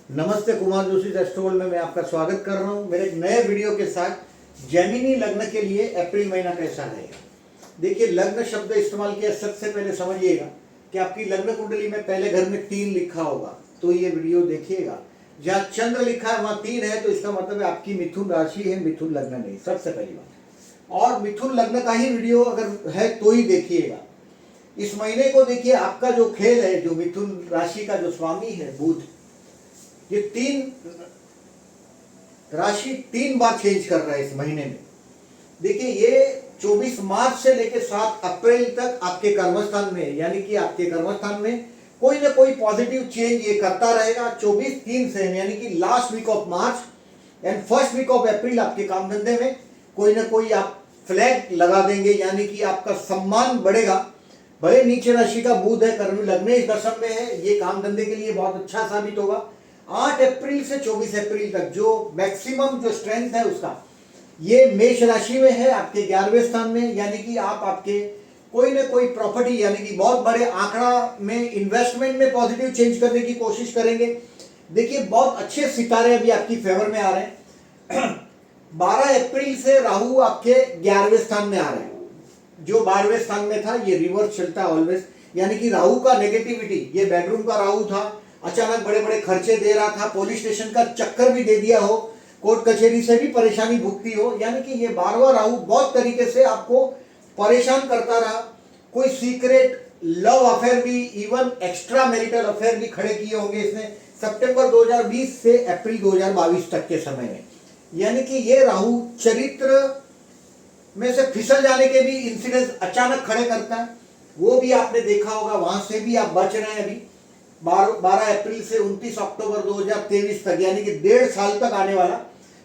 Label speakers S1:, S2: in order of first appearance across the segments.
S1: नमस्ते, कुमार जोशी एस्ट्रोवर्ल्ड में मैं आपका स्वागत कर रहा हूं मेरे एक नए वीडियो के साथ। जेमिनी लग्न के लिए अप्रैल महीना कैसा रहेगा। देखिए, लग्न शब्द इस्तेमाल किया, सबसे पहले समझिएगा कि आपकी लग्न कुंडली में पहले घर में 3 लिखा होगा तो ये वीडियो देखिएगा। जहाँ चंद्र लिखा है वहाँ 3 है तो इसका मतलब है आपकी मिथुन राशि है, मिथुन लग्न नहीं, सबसे पहली बात। और मिथुन लग्न का ही वीडियो अगर है तो ही देखिएगा। इस महीने को देखिए, आपका जो खेल है, जो मिथुन राशि का जो स्वामी है बुध, ये 3 राशि 3 बार चेंज कर रहा है इस महीने में। देखिए, ये 24 मार्च से लेकर 7 अप्रैल तक आपके कर्मस्थान में, यानी कि आपके कर्मस्थान में कोई ना कोई पॉजिटिव चेंज ये करता रहेगा। 24/3 से यानी कि last week of March and first week of April आपके काम धंधे में कोई ना कोई आप फ्लैग लगा देंगे, यानी कि आपका सम्मान बढ़ेगा। भले नीचे राशि का बुध है, कर्म लग्न इस दशम में है, ये काम धंधे के लिए बहुत अच्छा साबित होगा। 8 अप्रैल से 24 अप्रैल तक जो मैक्सिमम जो स्ट्रेंथ है उसका, ये मेष राशि में है, आपके 11वें स्थान में, यानी कि आप आपके कोई ना कोई प्रॉपर्टी, यानी कि बहुत बड़े आंकड़ा में इन्वेस्टमेंट में पॉजिटिव चेंज करने की कोशिश करेंगे। देखिए, बहुत अच्छे सितारे अभी आपकी फेवर में आ रहे हैं। 12 अप्रैल से राहु आपके 11वें स्थान में आ रहे हैं। जो 12वें स्थान में था ये रिवर्स चलता है ऑलवेज, यानी कि राहु का नेगेटिविटी, ये बेडरूम का राहु था, अचानक बड़े बड़े खर्चे दे रहा था, पुलिस स्टेशन का चक्कर भी दे दिया हो, कोर्ट कचहरी से भी परेशानी भुगती हो, यानी कि ये 12वां राहु बहुत तरीके से आपको परेशान करता रहा। कोई सीक्रेट लव अफेयर भी, इवन एक्स्ट्रा मैरिटल अफेयर भी खड़े किए होंगे इसने सितंबर 2020 से अप्रैल 2022 तक के समय में। यानी कि ये राहु चरित्र में से फिसल जाने के भी इंसिडेंस अचानक खड़े करता है, वो भी आपने देखा होगा, वहां से भी आप बच रहे हैं अभी। 12 अप्रैल से 29 अक्टूबर 2023 तक, यानी कि 1.5 साल तक आने वाला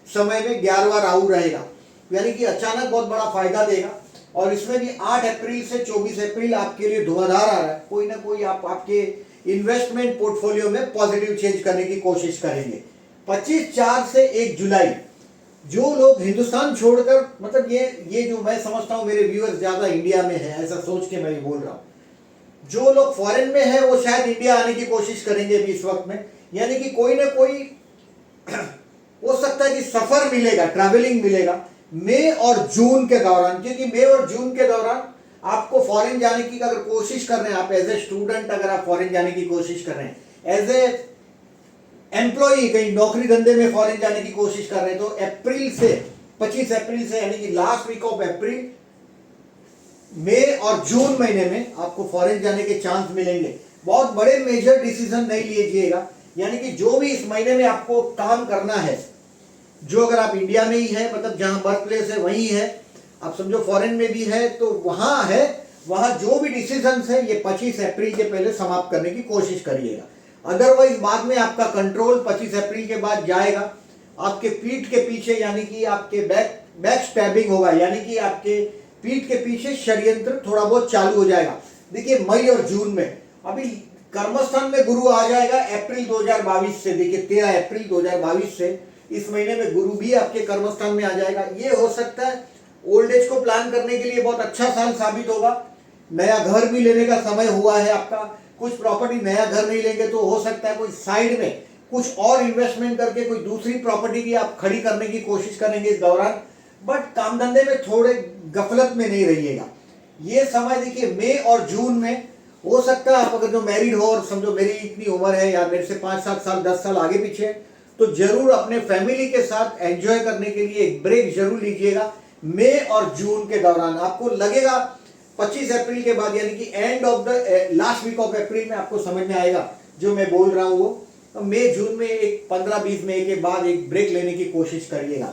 S1: समय में 11वां राहु रहेगा, यानी कि अचानक बहुत बड़ा फायदा देगा। और इसमें भी 8 अप्रैल से 24 अप्रैल आपके लिए धुआंधार आ रहा है। कोई ना कोई आप आपके इन्वेस्टमेंट पोर्टफोलियो में पॉजिटिव चेंज करने की कोशिश करेंगे। 25/4 से 1 जुलाई जो लोग हिंदुस्तान छोड़कर, मतलब ये जो मैं समझता हूं मेरे व्यूअर्स ज्यादा इंडिया में है, ऐसा सोच के मैं बोल रहा हूं। जो लोग फॉरेन में है वो शायद इंडिया आने की कोशिश करेंगे अभी इस वक्त में, यानी कि कोई ना कोई हो सकता है कि सफर मिलेगा, ट्रैवलिंग मिलेगा मई और जून के दौरान। क्योंकि मई और जून के दौरान आपको फॉरेन जाने की अगर कोशिश कर रहे हैं, आप एज ए स्टूडेंट अगर आप फॉरेन जाने की कोशिश कर रहे हैं, एज ए एम्प्लॉई कहीं नौकरी धंधे में फॉरेन जाने की कोशिश कर रहे हैं, तो अप्रैल से 25 अप्रैल से, यानी कि लास्ट वीक ऑफ अप्रैल, मई और जून महीने में आपको फॉरेन जाने के चांस मिलेंगे। बहुत बड़े मेजर डिसीजन नहीं लीजिएगा, यानी कि जो भी इस महीने में आपको काम करना है, जो अगर आप इंडिया में ही है, मतलब जहां बर्थ प्लेस है वहीं है, आप समझो फॉरेन में भी है तो वहां है, वहां जो भी डिसीजन है ये 25 अप्रैल के पहले समाप्त करने की कोशिश करिएगा। अदरवाइज बाद में आपका कंट्रोल 25 अप्रैल के बाद जाएगा आपके पीठ के पीछे, यानी कि आपके बैक स्टैबिंग होगा, यानी कि आपके पीठ के पीछे षड्यंत्र थोड़ा बहुत चालू हो जाएगा। देखिए, मई और जून में अभी कर्मस्थान में गुरु आ जाएगा अप्रैल 2022 से। देखिए, 13 अप्रैल 2022 से इस महीने में गुरु भी आपके कर्मस्थान में आ जाएगा। ये हो सकता है ओल्ड एज को प्लान करने के लिए बहुत अच्छा साल साबित होगा। नया घर भी लेने का समय हुआ है आपका। कुछ प्रॉपर्टी, नया घर नहीं लेंगे तो हो सकता है कोई साइड में कुछ और इन्वेस्टमेंट करके कोई दूसरी प्रॉपर्टी की आप खड़ी करने की कोशिश करेंगे इस दौरान। बट काम धंधे में थोड़े गफलत में नहीं रहिएगा। ये समय देखिए मई और जून में हो सकता है आप अगर जो मैरिड हो और समझो मेरी इतनी उम्र है या मेरे से 5-7 साल 10 साल आगे पीछे, तो जरूर अपने फैमिली के साथ एंजॉय करने के लिए एक ब्रेक जरूर लीजिएगा। मई और जून के दौरान आपको लगेगा 25 अप्रैल के बाद, यानी कि end of the last week of April में आपको समझ में आएगा जो मैं बोल रहा हूं वो। तो मई जून में एक 15-20 मई के बाद एक ब्रेक लेने की कोशिश करिएगा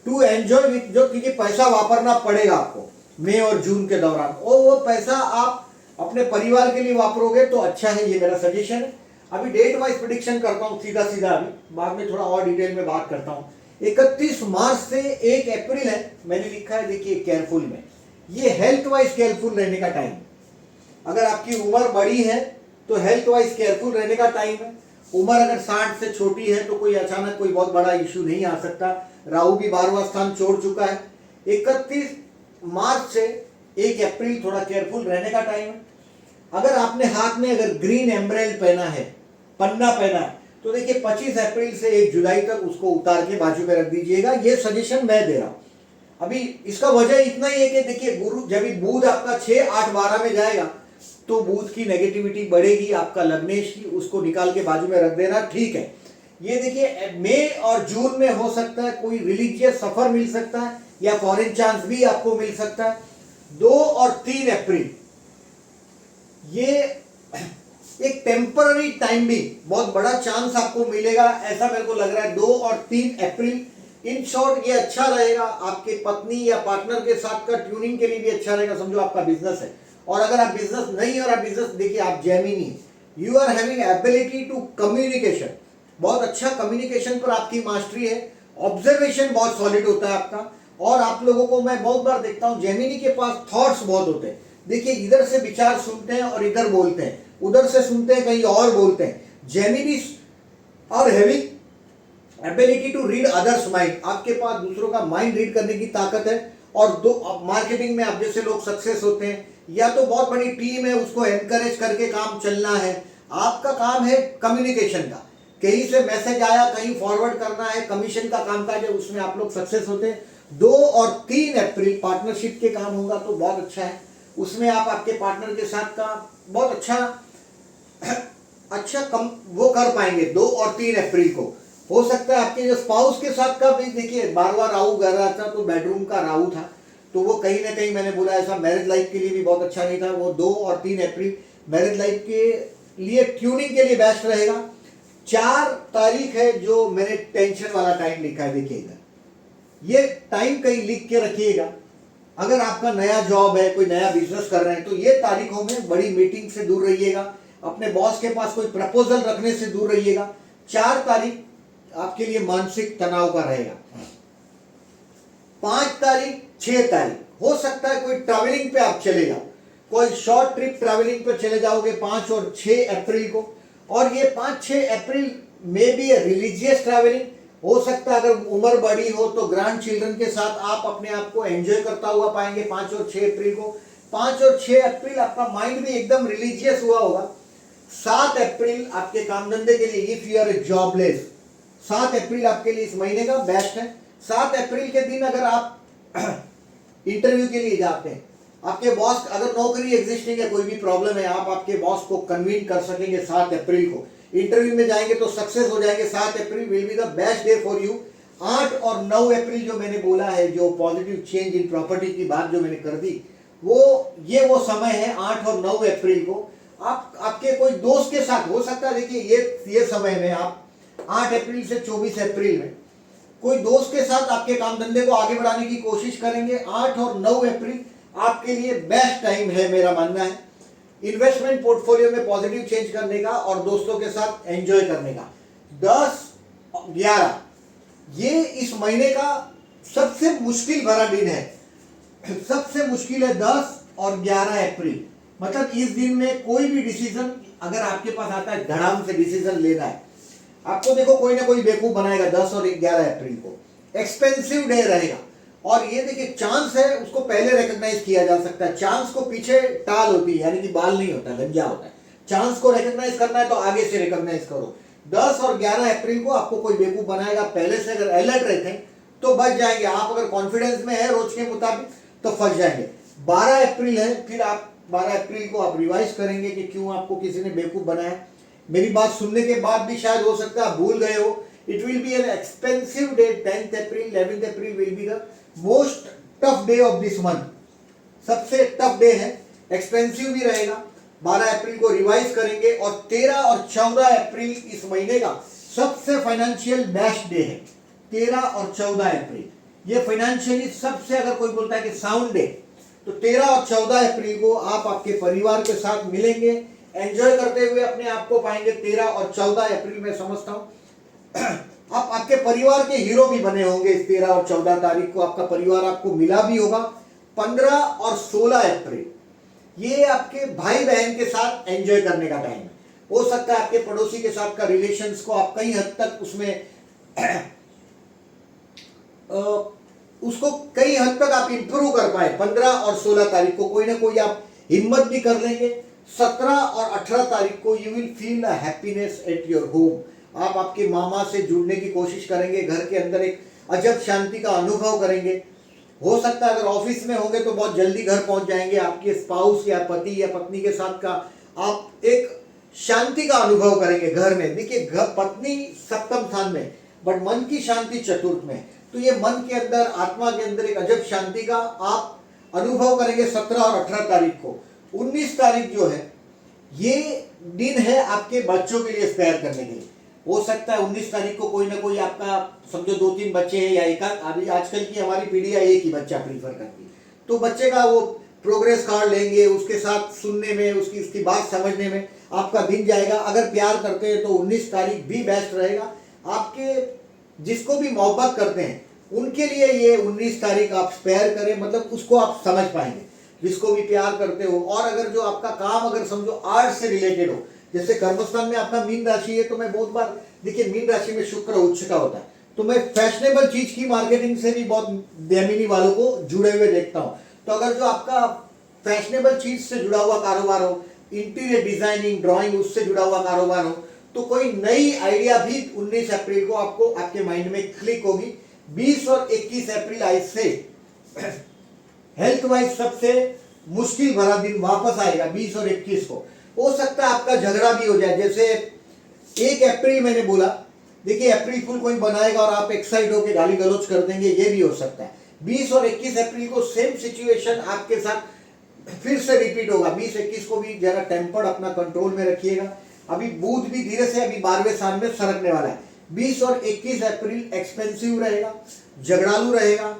S1: टू एंजॉय विथ, जो क्योंकि पैसा वापरना पड़ेगा आपको मई और जून के दौरान, और वो पैसा आप अपने परिवार के लिए वापरोगे तो अच्छा है, ये मेरा सजेशन है। अभी डेट वाइज प्रिडिक्शन करता हूँ सीधा सीधा, अभी बाद में थोड़ा और डिटेल में बात करता हूँ। 31 मार्च से 1 अप्रैल है, मैंने लिखा है देखिए केयरफुल में, ये हेल्थ वाइज केयरफुल रहने का टाइम। अगर आपकी उम्र बड़ी है तो हेल्थ वाइज केयरफुल रहने का टाइम है। उम्र अगर 60 से छोटी है तो कोई अचानक कोई बहुत बड़ा इश्यू नहीं आ सकता। राहु भी 12वां स्थान छोड़ चुका है। 31 मार्च से 1 अप्रैल थोड़ा केयरफुल रहने का टाइम है। अगर आपने हाथ में अगर ग्रीन एम्ब्रेल पहना है, पन्ना पहना है, तो देखिए 25 अप्रैल से 1 जुलाई तक उसको उतार के बाजू में रख दीजिएगा। ये सजेशन मैं दे रहा हूं। अभी इसका वजह इतना ही है कि देखिए गुरु जब बुध आपका 6, 8, 12 में जाएगा तो बुध की नेगेटिविटी बढ़ेगी, आपका लग्नेश की, उसको निकाल के बाजू में रख देना, ठीक है। ये देखिए मई और जून में हो सकता है कोई रिलीजियस सफर मिल सकता है या फॉरेन चांस भी आपको मिल सकता है। 2 और 3 अप्रैल ये एक टेम्पररी टाइम भी बहुत बड़ा चांस आपको मिलेगा, ऐसा मेरे को लग रहा है। 2 और 3 अप्रैल इन शॉर्ट ये अच्छा रहेगा, आपके पत्नी या पार्टनर के साथ का ट्यूनिंग के लिए भी अच्छा रहेगा। समझो आपका बिजनेस है और अगर आप बिजनेस नहीं और आप बिजनेस, देखिए आप Gemini, you are having ability to communication, बहुत अच्छा कम्युनिकेशन पर आपकी मास्टरी है। ऑब्जर्वेशन बहुत सॉलिड होता है आपका, और आप लोगों को मैं बहुत बार देखता हूं जेमिनी के पास थॉट्स बहुत होते हैं। देखिए इधर से विचार सुनते हैं और इधर बोलते हैं, उधर से सुनते हैं कहीं और बोलते हैं। Gemini are having ability to read others mind, आपके पास दूसरों का माइंड रीड करने की ताकत है। और दो मार्केटिंग में आप जैसे लोग सक्सेस होते हैं, या तो बहुत बड़ी टीम है उसको एनकरेज करके काम चलना है, आपका काम है कम्युनिकेशन का, कहीं से मैसेज आया कहीं फॉरवर्ड करना है, कमीशन का कामकाज है, उसमें आप लोग सक्सेस होते हैं। 2 और 3 अप्रैल पार्टनरशिप के काम होगा तो बहुत अच्छा है, उसमें आप आपके पार्टनर के साथ का बहुत अच्छा कम वो कर पाएंगे। 2 और 3 अप्रैल को हो सकता है आपके जो स्पाउस के साथ का भी, देखिए बार बार राहु कर रहा था तो बेडरूम का राहु था, तो वो कहीं ना कहीं मैंने बोला ऐसा मैरिज लाइफ के लिए भी बहुत अच्छा नहीं था। वो 2 और 3 अप्रैल मैरिज लाइफ के लिए ट्यूनिंग के लिए बेस्ट रहेगा। 4 तारीख है जो मैंने टेंशन वाला टाइम लिखा है, देखिएगा ये टाइम कहीं लिख के रखिएगा। अगर आपका नया जॉब है, कोई नया बिजनेस कर रहे हैं, तो ये तारीखों में बड़ी मीटिंग से दूर रहिएगा, अपने बॉस के पास कोई प्रपोजल रखने से दूर रहिएगा। 4 तारीख आपके लिए मानसिक तनाव का रहेगा। 5 तारीख, 6 तारीख हो सकता है कोई ट्रैवलिंग पे आप चले जाओ, कोई शॉर्ट ट्रिप ट्रैवलिंग पे चले जाओगे 5 और 6 अप्रैल को। और ये 5-6 अप्रैल में भी रिलीजियस ट्रैवलिंग हो सकता है, अगर उम्र बड़ी हो तो ग्रैंड चिल्ड्रन के साथ आप अपने आप को एंजॉय करता हुआ पाएंगे 5 और 6 अप्रैल को। 5 और 6 अप्रैल आपका माइंड भी एकदम रिलीजियस हुआ होगा। 7 अप्रैल आपके काम धंधे के लिए, इफ यू आर जॉबलेस, 7 अप्रैल आपके लिए इस महीने का बेस्ट है। 7 अप्रैल के दिन अगर आप इंटरव्यू के लिए जाते हैं, आपके बॉस, अगर नौकरी एग्जिस्टिंग है, कोई भी प्रॉब्लम है, आप आपके बॉस को कन्वीन कर सकेंगे 7 अप्रैल को, इंटरव्यू में जाएंगे तो सक्सेस हो जाएंगे। 7 अप्रैल will be the best day for you. 8 और 9 अप्रैल जो मैंने बोला है, जो पॉजिटिव चेंज इन प्रॉपर्टी की बात जो मैंने कर दी, ये वो समय है 8 और 9 अप्रैल को। आप आपके कोई दोस्त के साथ हो सकता है, देखिए ये समय में आप 8 अप्रैल से 24 अप्रैल में कोई दोस्त के साथ आपके काम धंधे को आगे बढ़ाने की कोशिश करेंगे। 8 और 9 अप्रैल आपके लिए बेस्ट टाइम है, मेरा मानना है, इन्वेस्टमेंट पोर्टफोलियो में पॉजिटिव चेंज करने का और दोस्तों के साथ एंजॉय करने का। 10, 11 ये इस महीने का सबसे मुश्किल भरा दिन है, सबसे मुश्किल है 10 और 11 अप्रैल। मतलब इस दिन में कोई भी डिसीजन अगर आपके पास आता है, धड़ाम से डिसीजन लेना है आपको, देखो कोई ना कोई बेवकूफ बनाएगा। 10 और 11 अप्रैल को एक्सपेंसिव डे रहेगा, और ये देखिए चांस है उसको पहले रिकॉग्नाइज किया जा सकता है। चांस को पीछे टाल होती है, यानी कि बाल नहीं होता, गंजा होता है। चांस को रिकॉग्नाइज करना है तो आगे से रिकॉग्नाइज करो। 10 और 11 अप्रैल को आपको कोई बेवकूफ बनाएगा, पहले से अगर अलर्ट रहते हैं तो बच जाएंगे। आप अगर कॉन्फिडेंस में है रोज के मुताबिक तो फंस जाएंगे। 12 अप्रैल है, फिर आप 12 अप्रैल को आप रिवाइज करेंगे कि क्यों आपको किसी ने बेवकूफ बनाया। मेरी बात सुनने के बाद भी शायद हो सकता है आप भूल गए हो। It will be an expensive day. 10th April, 11th April will be the most tough day of this month, सबसे टफ डे है, एक्सपेंसिव भी रहेगा। 12 अप्रैल को रिवाइज करेंगे, और 13 और 14 अप्रैल इस महीने का सबसे फाइनेंशियल बेस्ट डे है। 13 और 14 अप्रैल ये फाइनेंशियली सबसे, अगर कोई बोलता है कि साउंड डे, तो 13 और 14 अप्रैल को आप आपके परिवार के साथ मिलेंगे, एंजॉय करते हुए अपने आप को पाएंगे। 13 और 14 अप्रैल में समझता हूं आप आपके परिवार के हीरो भी बने होंगे। इस 13 और 14 तारीख को आपका परिवार आपको मिला भी होगा। 15 और 16 अप्रैल ये आपके भाई बहन के साथ एंजॉय करने का टाइम है। हो सकता है आपके पड़ोसी के साथ का रिलेशंस को आप कई हद तक उसमें उसको कई हद तक आप इंप्रूव कर पाए। 15 और 16 तारीख को कोई ना कोई आप हिम्मत भी कर लेंगे। 17 और 18 तारीख को you will feel happiness at your home. आप आपके मामा से जुड़ने की कोशिश करेंगे, घर के अंदर एक अजब शांति का अनुभव करेंगे। हो सकता है अगर ऑफिस में होंगे तो बहुत जल्दी घर पहुंच जाएंगे, आपके स्पाउस या पति या पत्नी के साथ का आप एक शांति का अनुभव करेंगे घर में। देखिए पत्नी सप्तम स्थान में, बट मन की शांति चतुर्थ में, तो ये मन के अंदर, आत्मा के अंदर एक अजब शांति का आप अनुभव करेंगे 17 और 18 तारीख को। 19 तारीख जो है ये दिन है आपके बच्चों के लिए स्पेयर करने के लिए। हो सकता है 19 तारीख को कोई ना कोई आपका, समझो 2-3 बच्चे हैं या एक आजकल की हमारी पीढ़ी एक ही बच्चा प्रीफर करती है, तो बच्चे का वो प्रोग्रेस कार्ड लेंगे, उसके साथ सुनने में, उसकी बात समझने में आपका दिन जाएगा। अगर प्यार करते हैं तो 19 तारीख भी बेस्ट रहेगा। आपके जिसको भी मोहब्बत करते हैं उनके लिए ये 19 तारीख आप स्पेयर करें, मतलब उसको आप समझ पाएंगे जिसको भी प्यार करते हो। और अगर जो आपका काम अगर समझो आर्ट से रिलेटेड हो, जैसे कर्मस्थान में आपका मीन राशि है, तो मैं बहुत बार, देखिए मीन राशि में शुक्र उच्च का होता है, तो मैं फैशनेबल चीज की मार्केटिंग से भी बहुत जैमिनी वालों को जुड़े हुए देखता हूँ। तो अगर जो आपका फैशनेबल चीज से जुड़ा हुआ कारोबार हो, इंटीरियर डिजाइनिंग, ड्राइंग, उससे जुड़ा हुआ कारोबार हो, तो कोई नई आइडिया भी 19 अप्रैल को आपको आपके माइंड में क्लिक होगी। 20 और 21 अप्रैल आज से हेल्थ वाइज सबसे मुश्किल भरा दिन वापस आएगा 20 और 21 को। हो सकता है आपका झगड़ा भी हो जाए, जैसे 1 अप्रैल मैंने बोला, देखिए अप्रैल फुल कोई बनाएगा और आप एक्साइट होकर गाली गलौज कर देंगे, ये भी हो सकता है। 20 और 21 अप्रैल को सेम सिचुएशन आपके साथ फिर से रिपीट होगा। 20-21 को भी जरा टेम्पर अपना कंट्रोल में रखिएगा। अभी बुध भी धीरे से अभी 12वें स्थान में सरकने वाला है। 20 और 21 अप्रैल एक्सपेंसिव रहेगा, झगड़ालू रहेगा,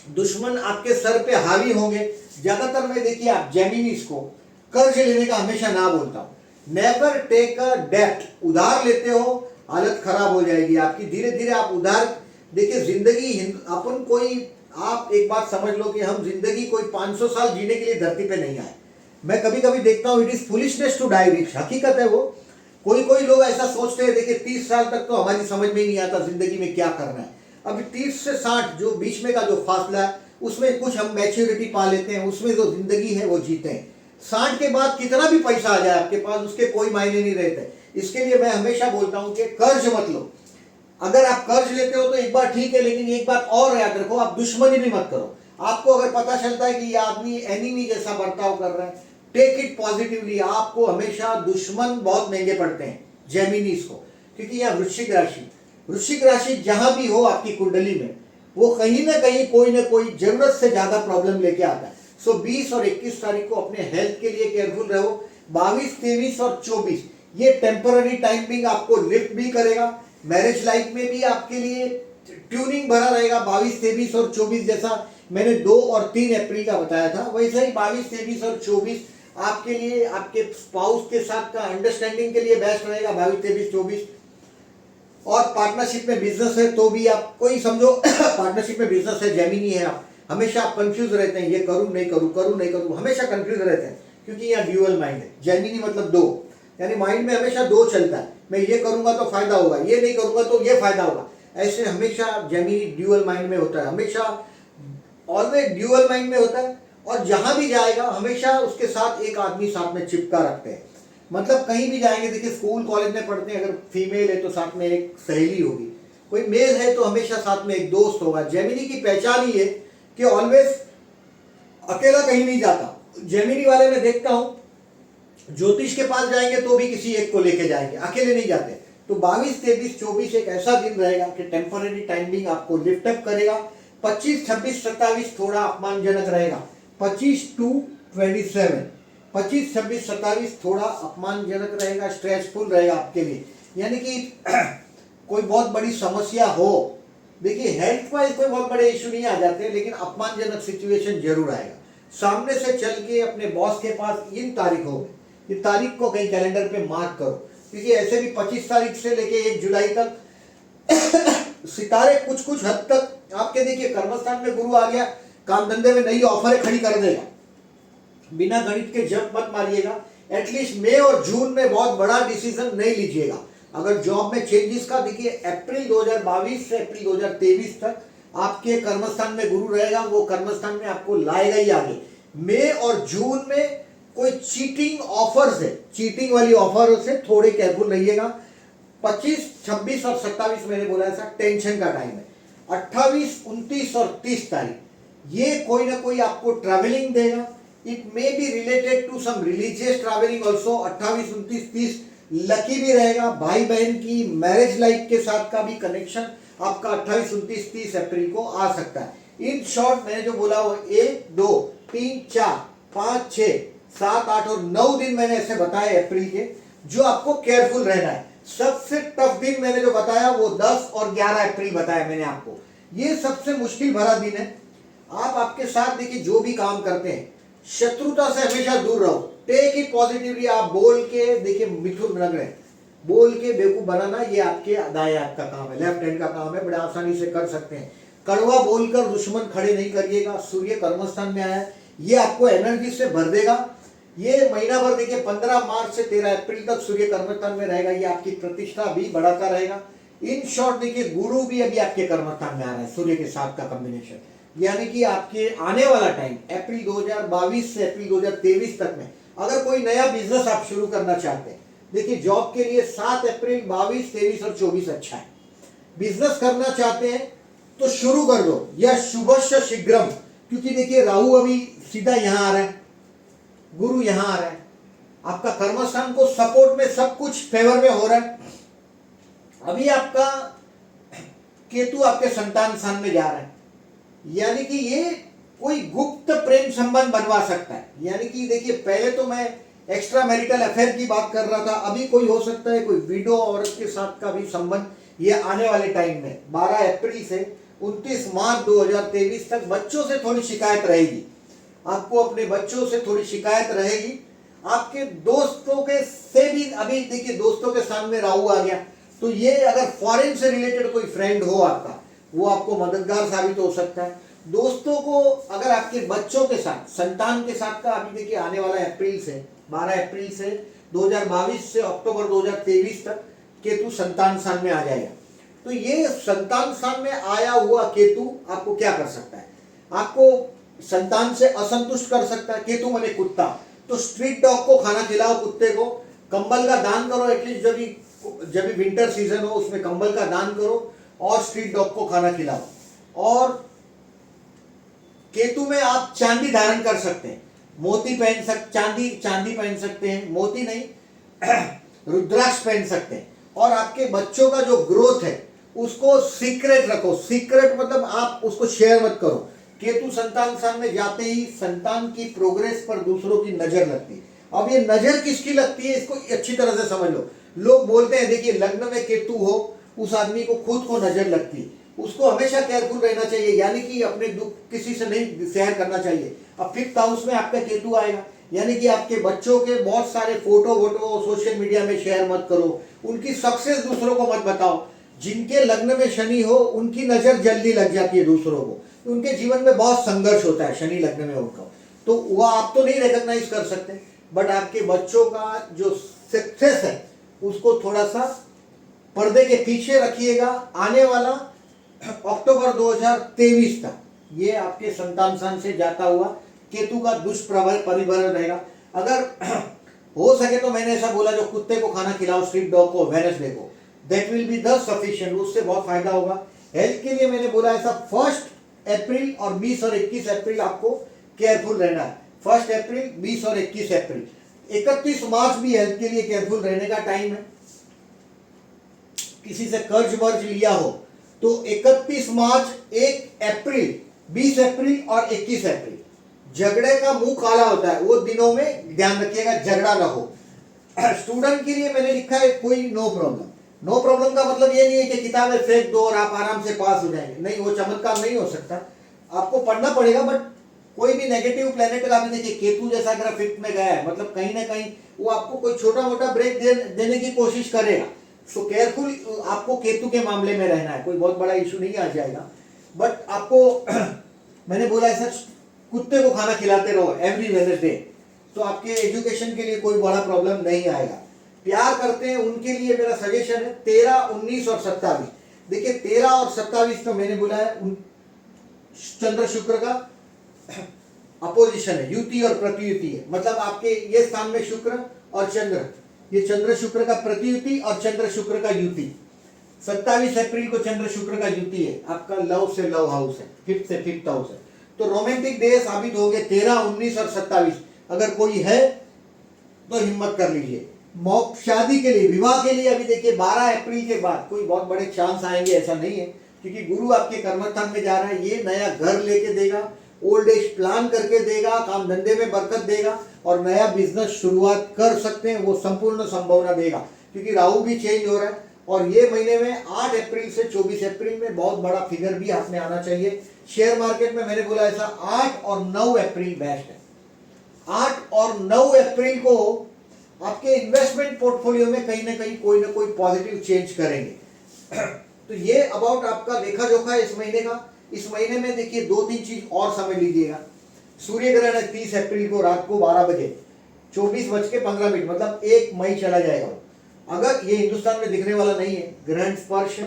S1: दुश्मन आपके सर पे हावी होंगे। ज्यादातर मैं देखिए आप जेमिनीज को कर्ज लेने का हमेशा ना बोलता हूं। नेवर टेक अ डेट, उधार लेते हो हालत खराब हो जाएगी आपकी। धीरे धीरे आप उधार, देखिए जिंदगी अपन कोई, आप एक बात समझ लो कि हम जिंदगी कोई 500 साल जीने के लिए धरती पे नहीं आए। मैं कभी कभी देखता हूँ it is foolishness to die rich, हकीकत है वो। कोई कोई लोग ऐसा सोचते हैं, देखिए 30 साल तक तो हमारी समझ में ही नहीं आता जिंदगी में क्या करना है। अभी 30 से 60 जो बीच में का जो फासला है, उसमें कुछ हम मैच्योरिटी पा लेते हैं, उसमें जो जिंदगी है वो जीते हैं। 60 के बाद कितना भी पैसा आ जाए आपके पास, उसके कोई मायने नहीं रहते। इसके लिए मैं हमेशा बोलता हूं कि कर्ज मत लो। अगर आप कर्ज लेते हो तो एक बार ठीक है, लेकिन एक बात और याद रखो, आप दुश्मनी भी मत करो। आपको अगर पता चलता है कि ये आदमी एनिमी जैसा बर्ताव कर रहा है, टेक इट पॉजिटिवली। आपको हमेशा दुश्मन बहुत महंगे पड़ते हैं जेमिनीज को, क्योंकि यह वृश्चिक राशि जहां भी हो आपकी कुंडली में, वो कहीं ना कहीं कोई ना कोई जरूरत से ज्यादा प्रॉब्लम लेके आता है। सो 20 और 21 तारीख को अपने हेल्थ के लिए केयरफुल रहो। 22, 23 और 24 ये टेम्पररी टाइमिंग आपको लिफ्ट भी करेगा। मैरिज लाइफ में भी आपके लिए ट्यूनिंग भरा रहेगा। 22, 23 और 24 जैसा मैंने 2 और 3 अप्रैल का बताया था, वैसे ही 22, 23 और 24 आपके लिए, आपके स्पाउस के साथ का अंडरस्टैंडिंग के लिए बेस्ट रहेगा। 22, 23, 24 और पार्टनरशिप में बिजनेस है तो भी आप कोई समझो पार्टनरशिप में बिजनेस है, जेमिनी है, आप हमेशा आप कंफ्यूज रहते हैं, ये करूं नहीं करूं, हमेशा कंफ्यूज रहते हैं, क्योंकि यह ड्यूअल माइंड है। जेमिनी मतलब दो, यानी माइंड में हमेशा दो चलता है। मैं ये करूंगा तो फायदा होगा, ये नहीं करूंगा तो ये फायदा होगा, ऐसे हमेशा जेमिनी ड्यूअल माइंड में होता है, हमेशा ऑलवेज ड्यूअल माइंड में होता है। और जहां भी जाएगा हमेशा उसके साथ एक आदमी साथ में चिपका रखते हैं। मतलब कहीं भी जाएंगे, देखिए स्कूल कॉलेज में पढ़ते हैं, अगर फीमेल है तो साथ में एक सहेली होगी, कोई मेल है तो हमेशा साथ में एक दोस्त होगा। जेमिनी की पहचान ही है कि ऑलवेज अकेला कहीं नहीं जाता। जेमिनी वाले में देखता हूं ज्योतिष के पास जाएंगे तो भी किसी एक को लेके जाएंगे, अकेले नहीं जाते। तो 22, 23, 24 एक ऐसा दिन रहेगा कि टेम्पररी टाइमिंग आपको लिफ्ट अप करेगा। 25, 26, 27 थोड़ा अपमानजनक रहेगा। 25 to 27, 25, 26, 27 थोड़ा अपमानजनक रहेगा, स्ट्रेसफुल रहेगा आपके लिए। यानी कि कोई बहुत बड़ी समस्या हो, देखिए हेल्थ वाइज कोई बहुत बड़े इशू नहीं आ जाते, लेकिन अपमानजनक सिचुएशन जरूर आएगा। सामने से चल के अपने बॉस के पास इन तारीखों में, ये तारीख को कहीं कैलेंडर पे मार्क करो, क्योंकि ऐसे भी 25 तारीख से लेके 1 जुलाई तक सितारे कुछ कुछ हद तक आपके, देखिए कर्मस्थान में गुरु आ गया, काम धंधे में नई ऑफरें खड़ी कर देगा। बिना गणित के जंप मत मारिएगा। एटलीस्ट मई और जून में बहुत बड़ा डिसीजन नहीं लीजिएगा। अगर जॉब में चेंजेस का, देखिए अप्रैल 2022 से अप्रैल 2023 तक आपके कर्मस्थान में गुरु रहेगा, वो कर्मस्थान में आपको लाएगा ही आगे। मई और जून में कोई चीटिंग ऑफर्स है, चीटिंग वाली ऑफर से थोड़े केयरफुल रहिएगा। 25, 26 और 27 मैंने बोला ऐसा टेंशन का टाइम है। 28, 29 और 30 तारीख ये कोई ना कोई आपको ट्रैवलिंग देगा। It may be related to some religious travelling also. 28, 29, 30 lucky भी रहेगा। भाई बहन की मैरिज लाइफ के साथ का भी कनेक्शन आपका 28, 29, 30 अप्रैल को आ सकता है। इन शॉर्ट मैंने जो बोला वो 1, 2, 3, 4, 5, 6, 7, 8 और 9 दिन मैंने ऐसे बताए अप्रैल के जो आपको केयरफुल रहना है। सबसे टफ दिन मैंने जो बताया वो 10 और 11 अप्रैल बताया मैंने आपको। ये सबसे मुश्किल भरा दिन है। आप आपके साथ देखिए जो भी काम करते हैं शत्रुता से हमेशा दूर रहो। Take it positively. आप बोल के देखिए मिथुन लग रहे बोल के बेवकूफ बनाना ये आपके दाएं हाथ का काम है, लेफ्ट हैंड का काम है, बड़े आसानी से कर सकते हैं। कड़वा बोलकर दुश्मन खड़े नहीं करिएगा। सूर्य कर्मस्थान में आया है, ये आपको एनर्जी से भर देगा। ये महीना भर देखिए 15 मार्च से 13 अप्रैल तक सूर्य कर्मस्थान में रहेगा। ये आपकी प्रतिष्ठा भी बढ़ाता रहेगा। इन शॉर्ट देखिए गुरु भी अभी आपके कर्मस्थान में आ रहा है सूर्य के साथ का कॉम्बिनेशन, यानी कि आपके आने वाला टाइम अप्रैल 2022 से अप्रैल 2023 तक में अगर कोई नया बिजनेस आप शुरू करना चाहते हैं, देखिए जॉब के लिए 7 अप्रैल 22, 23 और 24 अच्छा है। बिजनेस करना चाहते हैं तो शुरू कर दो, यह शुभस्य शीघ्रम। क्योंकि देखिए राहु अभी सीधा यहां आ रहा है, गुरु यहां आ रहा है, आपका कर्मस्थान को सपोर्ट में सब कुछ फेवर में हो रहा है। अभी आपका केतु आपके संतान स्थान में जा रहा है, यानी कि ये कोई गुप्त प्रेम संबंध बनवा सकता है। यानी कि देखिए पहले तो मैं एक्स्ट्रा मैरिटल अफेयर की बात कर रहा था, अभी कोई हो सकता है कोई विडो औरत के साथ का भी संबंध ये आने वाले टाइम में 12 अप्रैल से 29 मार्च 2023 तक बच्चों से थोड़ी शिकायत रहेगी। आपको अपने बच्चों से थोड़ी शिकायत रहेगी। आपके दोस्तों के से भी अभी देखिए दोस्तों के सामने राहु आ गया, तो ये अगर फॉरेन से रिलेटेड कोई फ्रेंड हो आपका वो आपको मददगार साबित हो सकता है। दोस्तों को अगर आपके बच्चों के साथ संतान के साथ का अभी देखिए आने वाला अप्रैल से 12 अप्रैल से 2022 से अक्टूबर 2023 तक केतु संतान स्थान में आ जाएगा। तो ये संतान स्थान में आया हुआ केतु आपको क्या कर सकता है, आपको संतान से असंतुष्ट कर सकता है। केतु माने कुत्ता, तो स्ट्रीट डॉग को खाना खिलाओ, कुत्ते को कंबल का दान करो। एटलीस्ट जब भी विंटर सीजन हो उसमें कंबल का दान करो और स्ट्रीट डॉग को खाना खिलाओ। और केतु में आप चांदी धारण कर सकते हैं, मोती पहन सकते, चांदी पहन सकते हैं, मोती नहीं रुद्राक्ष पहन सकते हैं। और आपके बच्चों का जो ग्रोथ है उसको सीक्रेट रखो। सीक्रेट मतलब आप उसको शेयर मत करो। केतु संतान स्थान में जाते ही संतान की प्रोग्रेस पर दूसरों की नजर लगती है। अब ये नजर किसकी लगती है इसको अच्छी तरह से समझ लो। लोग बोलते हैं देखिए लग्न में केतु हो उस आदमी को खुद को नजर लगती है, उसको हमेशा केयरफुल रहना चाहिए, यानी कि अपने दुख किसी से नहीं शेयर करना चाहिए। अब 5th हाउस में आपका केतु आएगा, यानी कि आपके बच्चों के बहुत सारे फोटो सोशल मीडिया में शेयर मत करो, उनकी सक्सेस दूसरों को मत बताओ। जिनके लग्न में शनि हो उनकी नजर जल्दी लग जाती है दूसरों को, उनके जीवन में बहुत संघर्ष होता है शनि लग्न में उनका, तो वह आप तो नहीं रिकॉग्नाइज कर सकते, बट आपके बच्चों का जो सक्सेस है उसको थोड़ा सा पर्दे के पीछे रखिएगा। आने वाला अक्टूबर 2023 तक ये आपके संतान स्थान से जाता हुआ केतु का दुष्परिवर्तन रहेगा। अगर हो सके तो मैंने ऐसा बोला जो कुत्ते को खाना खिलाओ, स्ट्रीट डॉग को, वेनसडे को, that will be the sufficient, उससे बहुत फायदा होगा। हेल्थ के लिए मैंने बोला ऐसा 1 अप्रैल और 20 और 21 अप्रैल आपको केयरफुल रहना है। 1 अप्रैल, 20 और 21 अप्रैल। 31 मार्च भी हेल्थ के लिए केयरफुल रहने का टाइम है। किसी से कर्ज वर्ज लिया हो तो 31 मार्च, 1 अप्रैल, 20 अप्रैल और 21 अप्रैल झगड़े का मुंह काला होता है, वो दिनों में ध्यान रखिएगा, झगड़ा ना हो। स्टूडेंट के लिए मैंने लिखा है कोई नो प्रॉब्लम। नो प्रॉब्लम का मतलब ये नहीं है कि किताबें फेंक दो और आप आराम से पास हो जाएंगे, नहीं, वो चमत्कार नहीं हो सकता, आपको पढ़ना पड़ेगा। बट कोई भी नेगेटिव प्लेनेट का भी देखिए केतु जैसा अगर 5th में गया है मतलब कहीं ना कहीं वो आपको कोई छोटा मोटा ब्रेक देने की कोशिश करेगा। सो केयरफुल आपको केतु के मामले में रहना है, कोई बहुत बड़ा इशू नहीं आ जाएगा। बट आपको मैंने बोला है सर कुत्ते को खाना खिलाते रहो एवरी वेडनेसडे, तो आपके एजुकेशन के लिए कोई बड़ा प्रॉब्लम नहीं आएगा। प्यार करते हैं उनके लिए मेरा सजेशन है 13, 19 और 27। देखिए 13 और 27 तो मैंने बोला है चंद्र शुक्र का अपोजिशन है, युति और प्रतियुति है, मतलब आपके ये स्थान में शुक्र और चंद्र ये चंद्र शुक्र का प्रतियुति और चंद्र शुक्र का युति। 27 अप्रैल को चंद्र शुक्र का युति है, आपका लव से लव हाउस है, फिफ्थ से फिफ्थ हाउस है। तो रोमांटिक डे साबित हो गए 13, 19 और 27। अगर कोई है तो हिम्मत कर लीजिए। शादी के लिए, विवाह के लिए अभी देखिए 12 अप्रैल के बाद कोई बहुत बड़े चांस आएंगे ऐसा नहीं है, क्योंकि गुरु आपके कर्मस्थान में जा रहा है। ये नया घर लेके देगा, ओल्ड एज प्लान करके देगा, काम धंधे में बरकत देगा और नया बिजनेस शुरुआत कर सकते हैं, वो संपूर्ण संभावना देगा, क्योंकि राहु भी चेंज हो रहा है। और ये महीने में 8 अप्रैल से 24 अप्रैल में बहुत बड़ा फिगर भी हाथ में आना चाहिए। शेयर मार्केट में मैंने बोला ऐसा 8 और 9 अप्रैल बेस्ट है। 8 और 9 अप्रैल को आपके इन्वेस्टमेंट पोर्टफोलियो में कहीं ना कहीं कोई ना कोई पॉजिटिव चेंज करेंगे। तो ये अबाउट आपका लेखा जोखा है इस महीने का। इस महीने में देखिए 2-3 चीज और समझ लीजिएगा। सूर्य ग्रहण है 30 अप्रैल को रात को 12 बजे 24:15, मतलब 1 मई चला जाएगा। अगर ये हिंदुस्तान में दिखने वाला नहीं है, ग्रहण स्पर्श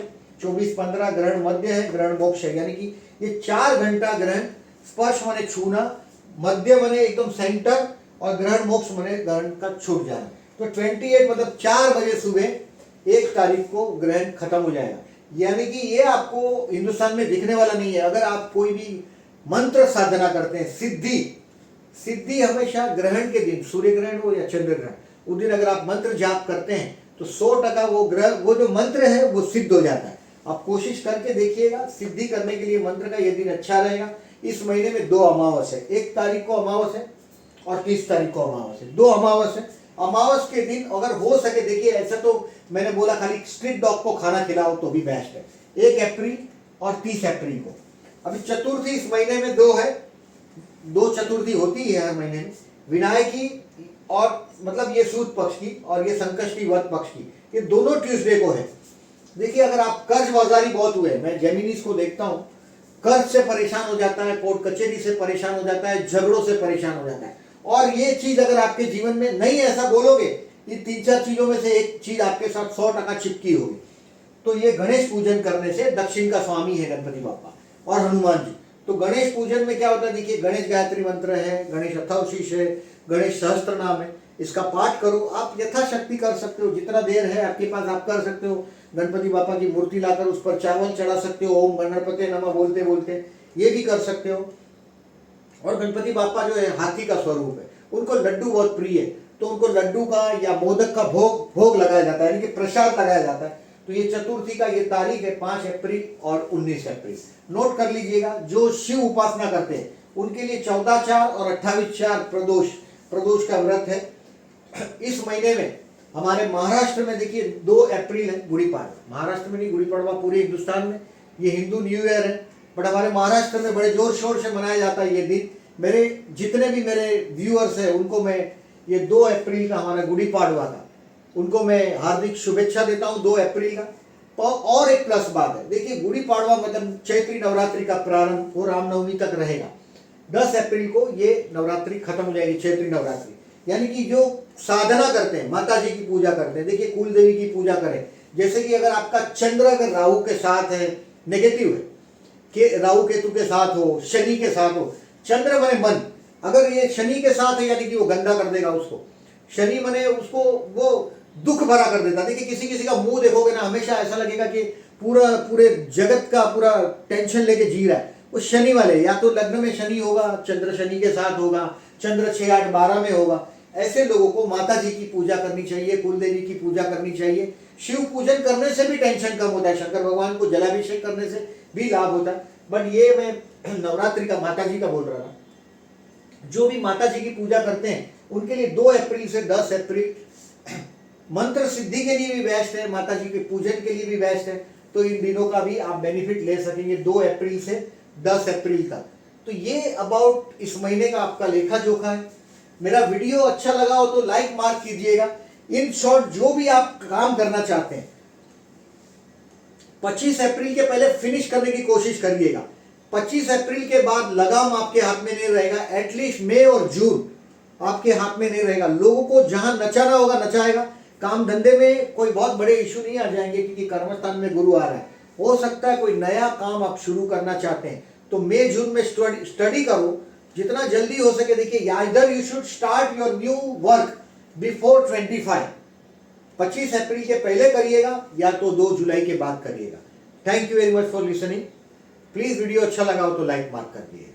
S1: 24-15, ग्रहण मध्य है, ग्रहण मोक्ष है, यानी कि ये 4 घंटा ग्रहण स्पर्श माने छूना, मध्य माने एकदम सेंटर और ग्रहण मोक्ष माने ग्रहण का छूट जाना। तो 28 मतलब 4 बजे सुबह 1 तारीख को ग्रहण खत्म हो जाएगा, यानी कि ये आपको हिंदुस्तान में दिखने वाला नहीं है। अगर आप कोई भी मंत्र साधना करते हैं, सिद्धि हमेशा ग्रहण के दिन, सूर्य ग्रहण हो या चंद्र ग्रहण, उस दिन अगर आप मंत्र जाप करते हैं तो 100% वो जो मंत्र है वो सिद्ध हो जाता है। आप कोशिश करके देखिएगा, सिद्धि करने के लिए मंत्र का ये दिन अच्छा रहेगा। इस महीने में 2 अमावस है, 1 तारीख को अमावस है और 30 तारीख को अमावस है, 2 अमावस है। अमावस के दिन अगर हो सके, देखिए ऐसा तो मैंने बोला खाली स्ट्रीट डॉग को खाना खिलाओ तो भी बेस्ट है, 1 अप्रैल और 30 अप्रैल को। अभी चतुर्थी इस महीने में 2 है, 2 चतुर्थी होती है हर महीने में, विनायकी और मतलब ये सूद पक्ष की और ये संकष्टी वध पक्ष की, ये दोनों ट्यूसडे को है। देखिए अगर आप कर्ज बाजारी बहुत हुए, मैं जेमिनीज को देखता हूँ, कर्ज से परेशान हो जाता है, कोर्ट कचहरी से परेशान हो जाता है, झगड़ों से परेशान हो जाता है, और ये चीज अगर आपके जीवन में नहीं ऐसा बोलोगे, ये 3-4 चीजों में से एक चीज आपके साथ 100% चिपकी होगी। तो ये गणेश पूजन करने से, दक्षिण का स्वामी है गणपति बापा और हनुमान जी, तो गणेश पूजन में क्या होता है, देखिए गणेश गायत्री मंत्र है, गणेश अथर्वशीष है, गणेश सहस्त्र नाम है, इसका पाठ करो। आप यथाशक्ति कर सकते हो, जितना देर है आपके पास आप कर सकते हो। गणपति बापा की मूर्ति लाकर उस पर चावल चढ़ा सकते हो, ओम गणपते नमः बोलते बोलते, ये भी कर सकते हो। और गणपति बापा जो है हाथी का स्वरूप है, उनको लड्डू बहुत प्रिय है, तो उनको लड्डू का या मोदक का भोग लगाया जाता है, यानी कि प्रसाद लगाया जाता है। तो ये चतुर्थी का ये तारीख है 5 अप्रैल और 19 अप्रैल, नोट कर लीजिएगा। जो शिव उपासना करते हैं उनके लिए 14/4 और 28/4 प्रदोष का व्रत है। इस महीने में हमारे महाराष्ट्र में देखिए 2 अप्रैल है गुड़ी पाड़वा, महाराष्ट्र में नहीं, गुड़ी पाड़वा पूरे हिंदुस्तान में ये हिंदू न्यू ईयर है, बट हमारे महाराष्ट्र में बड़े जोर शोर से मनाया जाता है ये दिन। मेरे जितने भी मेरे व्यूअर्स हैं उनको मैं ये 2 अप्रैल का हमारा गुड़ी पाड़वा था, उनको मैं हार्दिक शुभेच्छा देता हूँ 2 अप्रैल का। तो और एक प्लस बात है, देखिए गुड़ी पाड़वा मतलब चैत्री नवरात्रि का प्रारंभ वो रामनवमी तक रहेगा। 10 अप्रैल को ये नवरात्रि खत्म हो जाएगी, चैत्री नवरात्रि, यानी कि जो साधना करते हैं, माता जी की पूजा करते हैं, देखिए कुल देवी की पूजा करें। जैसे कि अगर आपका चंद्र अगर राहु के साथ है, नेगेटिव है, कि राहु केतु के साथ हो, शनि के साथ हो, चंद्र मने मन, अगर ये शनि के साथ है यानी कि वो गंदा कर देगा उसको, शनि मने उसको वो दुख भरा कर देता। देखिए किसी किसी का मुंह देखोगे ना, हमेशा ऐसा लगेगा कि पूरे जगत का पूरा टेंशन लेके जी रहा है, वो शनि वाले, या तो लग्न में शनि होगा, चंद्र शनि के साथ होगा, चंद्र 6, 8, 12 में होगा। ऐसे लोगों को माता जी की पूजा करनी चाहिए, कुल देवी की पूजा करनी चाहिए। शिव पूजन करने से भी टेंशन कम होता है, शंकर भगवान को जलाभिषेक करने से भी लाभ होता है। बट ये मैं नवरात्रि का माता जी का बोल रहा था, जो भी माता जी की पूजा करते हैं उनके लिए 2 अप्रैल से 10 अप्रैल मंत्र सिद्धि के लिए भी बेस्ट है, माता जी के पूजन के लिए भी बेस्ट है। तो इन दिनों का भी आप बेनिफिट ले सकेंगे 2 अप्रैल से 10 अप्रैल का। तो ये अबाउट इस महीने का आपका लेखा जोखा है। मेरा वीडियो अच्छा लगा हो तो लाइक मार्क कीजिएगा। इन शॉर्ट जो भी आप काम करना चाहते हैं 25 अप्रैल के पहले फिनिश करने की कोशिश करिएगा। 25 अप्रैल के बाद लगाम आपके हाथ में नहीं रहेगा, एटलीस्ट मई और जून आपके हाथ में नहीं रहेगा। लोगों को जहां नचाना होगा नचाएगा। काम धंधे में कोई बहुत बड़े इशू नहीं आ जाएंगे, क्योंकि कर्मस्थान में गुरु आ रहा है। हो सकता है कोई नया काम आप शुरू करना चाहते हैं तो मई जून में स्टडी करो जितना जल्दी हो सके। देखिए either you should start your new work before 25, 25 अप्रैल के पहले करिएगा या तो 2 जुलाई के बाद करिएगा। Thank you very much for listening. Please video अच्छा लगा हो तो लाइक मार्क कर दिए।